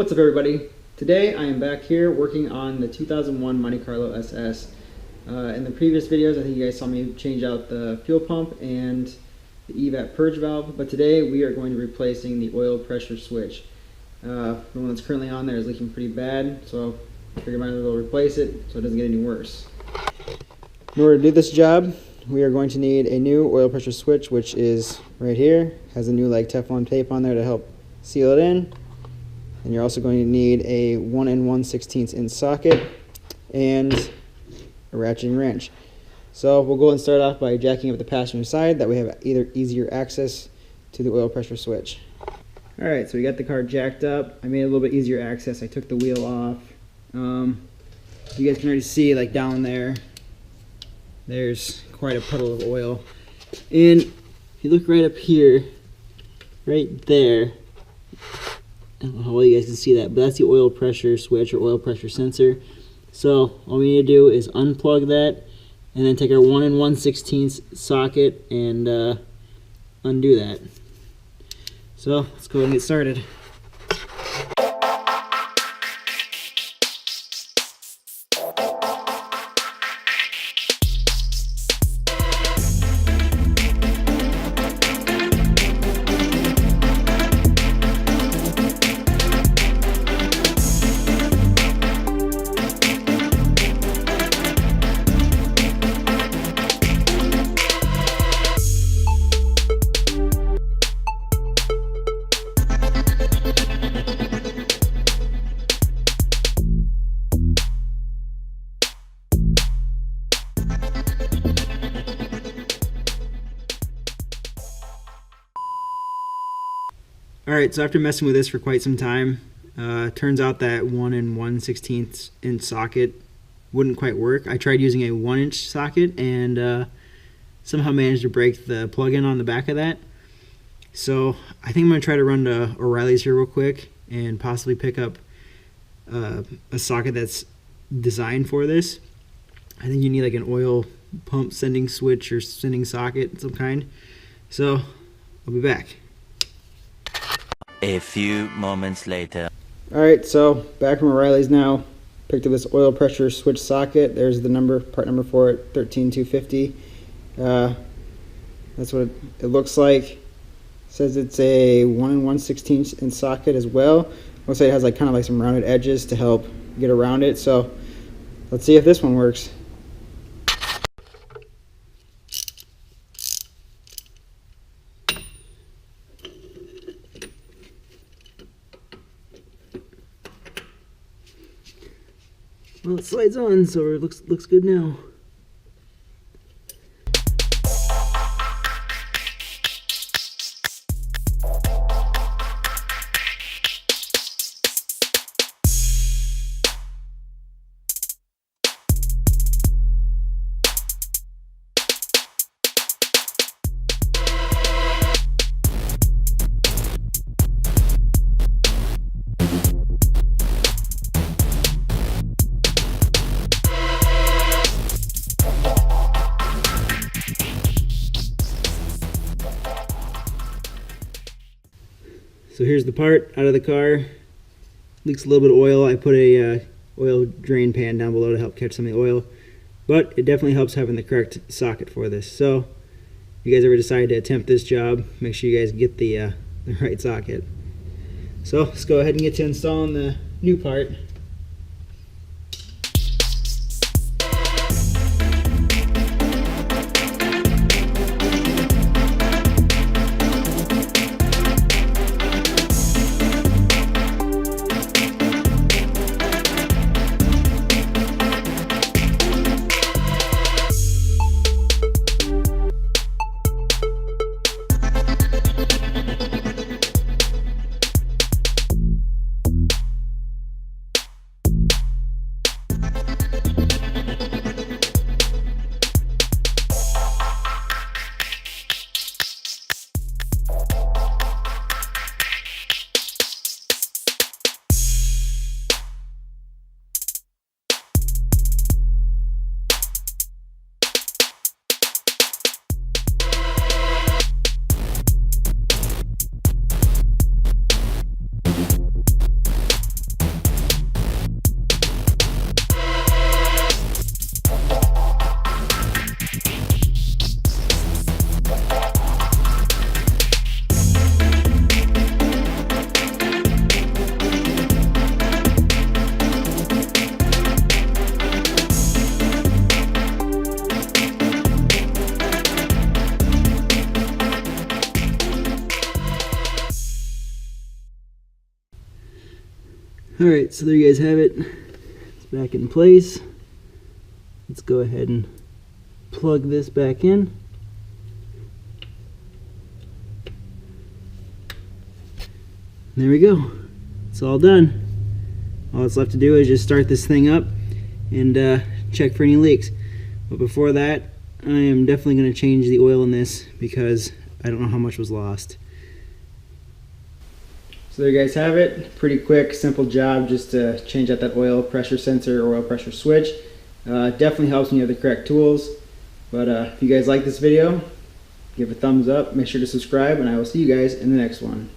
What's up, everybody? Today I am back here working on the 2001 Monte Carlo SS. In the previous videos I think you guys saw me change out the fuel pump and the EVAP purge valve, but today we are going to be replacing the oil pressure switch. The one that's currently on there is leaking pretty bad, so I figured I might as well replace it so it doesn't get any worse. In order to do this job, we are going to need a new oil pressure switch, which is right here. Has a new Teflon tape on there to help seal it in. And you're also going to need a 1 1/16 inch socket and a ratcheting wrench. So we'll go and start off by jacking up the passenger side, that we have either easier access to the oil pressure switch. Alright, so we got the car jacked up. I made it a little bit easier access. I took the wheel off. You guys can already see, like, down there, there's quite a puddle of oil. And if you look right up here, right there, I don't know how well you guys can see that, but that's the oil pressure switch or oil pressure sensor. So all we need to do is unplug that and then take our 1 1/16 socket and undo that. So let's go ahead and get started. Alright, so after messing with this for quite some time, turns out that 1 1/16 inch socket wouldn't quite work. I tried using a 1 inch socket and somehow managed to break the plug-in on the back of that. So I think I'm going to try to run to O'Reilly's here real quick and possibly pick up a socket that's designed for this. I think you need like an oil pump sending switch or sending socket of some kind. So I'll be back. A few moments later. Alright, so back from O'Reilly's now. Picked up this oil pressure switch socket. There's the number, part number for it, 13250. That's what it looks like. It says it's a 1 1/16 inch socket as well. Looks like it has kind of some rounded edges to help get around it. So let's see if this one works. Well, it slides on, so it looks good now. So here's the part out of the car. Leaks a little bit of oil. I put a oil drain pan down below to help catch some of the oil. But it definitely helps having the correct socket for this. So if you guys ever decide to attempt this job, make sure you guys get the right socket. So let's go ahead and get to installing the new part. Alright, so there you guys have it. It's back in place. Let's go ahead and plug this back in. There we go. It's all done. All that's left to do is just start this thing up and check for any leaks. But before that, I am definitely going to change the oil in this because I don't know how much was lost. So there you guys have it. Pretty quick, simple job just to change out that oil pressure sensor or oil pressure switch. Definitely helps when you have the correct tools. But if you guys like this video, give it a thumbs up, make sure to subscribe, and I will see you guys in the next one.